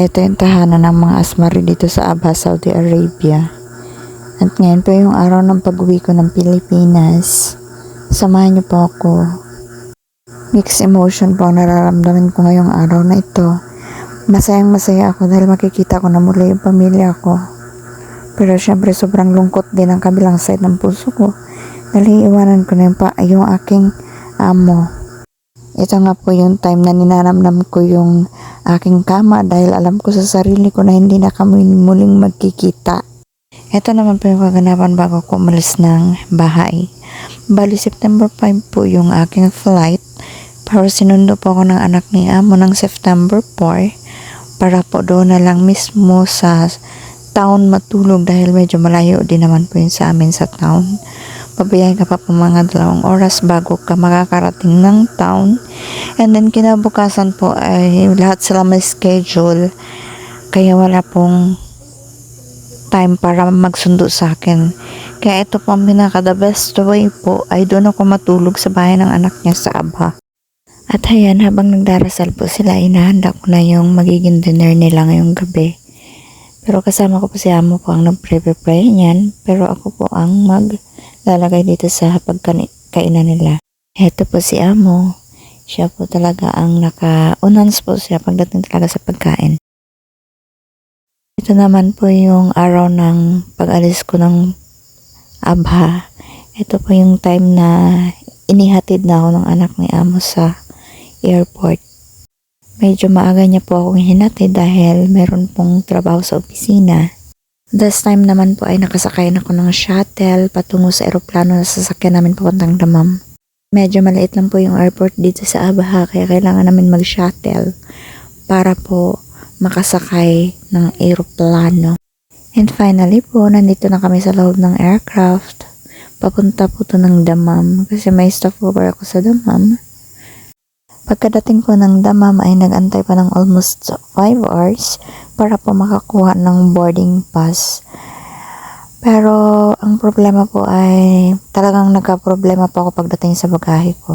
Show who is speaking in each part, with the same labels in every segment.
Speaker 1: Ito yung tahanan ng mga asmari dito sa Abha, Saudi Arabia. At ngayon po yung araw ng pag-uwi ko ng Pilipinas. Samahan niyo po ako. Mixed emotion po ang nararamdaman ko ngayong araw na ito. Masayang masaya ako dahil makikita ko na muli yung pamilya ko. Pero syempre sobrang lungkot din ang kabilang side ng puso ko dahil iiwanan ko na yung aking amo. Ito nga po yung time na ninanamnam ko yung aking kama dahil alam ko sa sarili ko na hindi na kami muling magkikita. Ito naman po yung kaganapan bago ko umalis ng bahay. Bali September 5 po yung aking flight, pero sinundo po ako ng anak ni amo ng September 4 para po doon na lang mismo sa town matulog dahil medyo malayo din naman po yun sa amin sa town. Pabayahin ka pa po mga 2 oras bago ka makakarating ng town. And then kinabukasan po ay lahat sila may schedule. Kaya wala pong time para magsundo sa akin. Kaya ito po ang pinaka the best way po ay doon ako matulog sa bahay ng anak niya sa Abha. At ayan, habang nagdarasal po sila, inahanda ko na yung magiging dinner nila ngayong gabi. Pero kasama ko po si amo po ang nag-prepare niyan. Pero ako po ang maglalagay dito sa pagkainan nila. Ito po si amo. Siya po talaga ang naka-unans po siya pagdating talaga sa pagkain. Ito naman po yung araw ng pag-alis ko ng Abha. Ito po yung time na inihatid na ako ng anak ni amo sa airport. Medyo maaga niya po akong hinatid dahil meron pong trabaho sa opisina. This time naman po ay nakasakay na ako ng shuttle patungo sa eroplano na sasakyan namin papuntang Dammam. Medyo maliit lang po yung airport dito sa Abha kaya kailangan namin mag-shuttle para po makasakay ng eroplano. And finally po, nandito na kami sa loob ng aircraft. Papunta po to ng Dammam kasi may stopover ako sa Dammam. Pagkadating ko ng Dammam ay nag-antay pa ng almost 5 hours para po makakuha ng boarding pass. Pero ang problema po ay talagang nagka-problema po ako pagdating sa bagahe ko.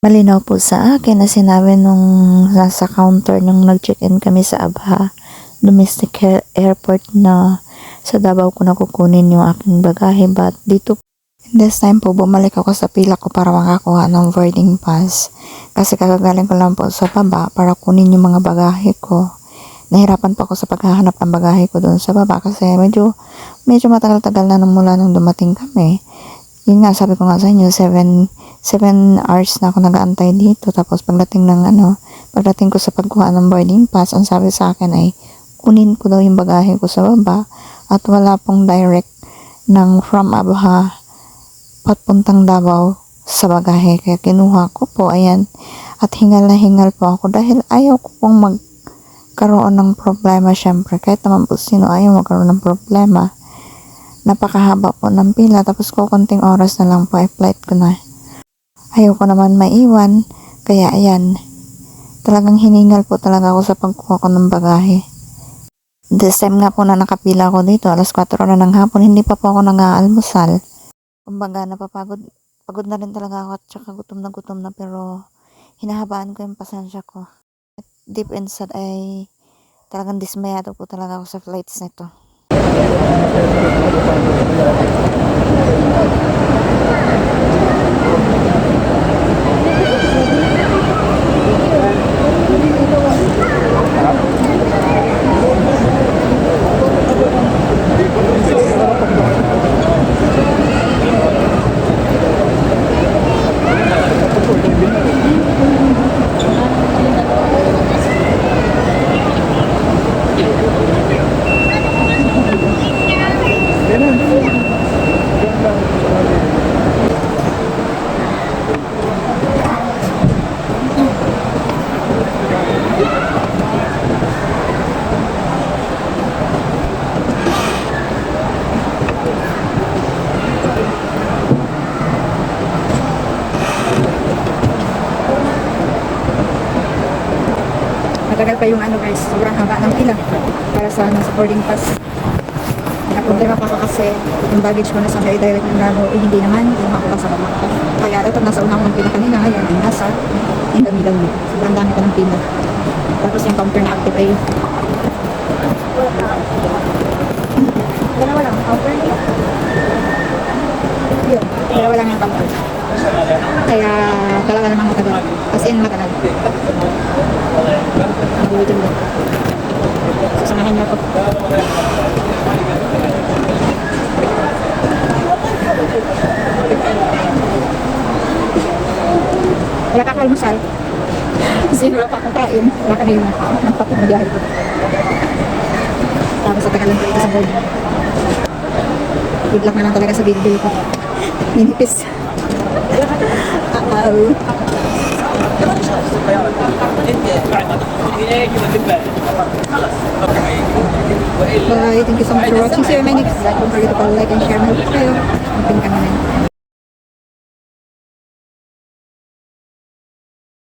Speaker 1: Malinaw po sa akin na sinabi nung nasa counter nung nag-check-in kami sa Abha Domestic Airport na sa Davao ko na kukunin yung aking bagahe, but dito this time po bumalik ako sa pila ko para makakuha ng boarding pass kasi kagagaling ko lang po sa baba para kunin yung mga bagahe ko. Nahirapan po ako sa paghahanap ng bagahe ko doon sa baba kasi medyo matagal-tagal na mula nung dumating kami. Yun nga, sabi ko nga sa inyo, 7 hours na ako nag-aantay dito. Tapos pagdating ko sa pagkuha ng boarding pass, ang sabi sa akin ay kunin ko daw yung bagahe ko sa baba at wala pong direct ng from Abha papuntang Davao sa bagahe. Kaya kinuha ko po, ayan. At hingal na hingal po ako dahil ayaw ko pong magkaroon ng problema syempre. Kahit naman po sino ayaw magkaroon ng problema. Napakahaba po ng pila tapos konting oras na lang po ay flight ko na. Ayaw ko naman maiwan. Kaya ayan, talagang hiningal po talaga ako sa pagkuha ko ng bagahe. This time nga po na nakapila ako dito, alas 4 na ng hapon, hindi pa po ako nag-aalmusal. Kumbaga pagod na rin talaga ako at saka gutom na pero hinahabaan ko yung pasensya ko. At deep inside ay talagang dismayado po talaga ako sa flights nito.
Speaker 2: Matagal pa yung guys, sobrang haba ng pila para sa boarding pass. Naproblema pa ako kasi yung baggage ko nasa may direct ng Davao, hindi naman, yung ako lang sa baba. Kaya ito, nasa unang pila kanina, ngayon ay nasa in the middle. Sobrang dami pa ng pila. Tapos yung counter na active ay yung kamay. Kaya talaga namang matagal. As in matagal. Nagulitin mo. Sasamahin niyo ako. Wala pa ako almusal. Kasi wala pa akong kain. Wala kanina. Nagpapagbiyahe ko. Tapos sa tagalan ko ito sa board. Good luck na lang talaga sa video ko. Ninipis. Bye. Thank you so much for watching. See you in my next vlog. Don't forget to follow, like, and share. Mahal po kayo. Open kami na.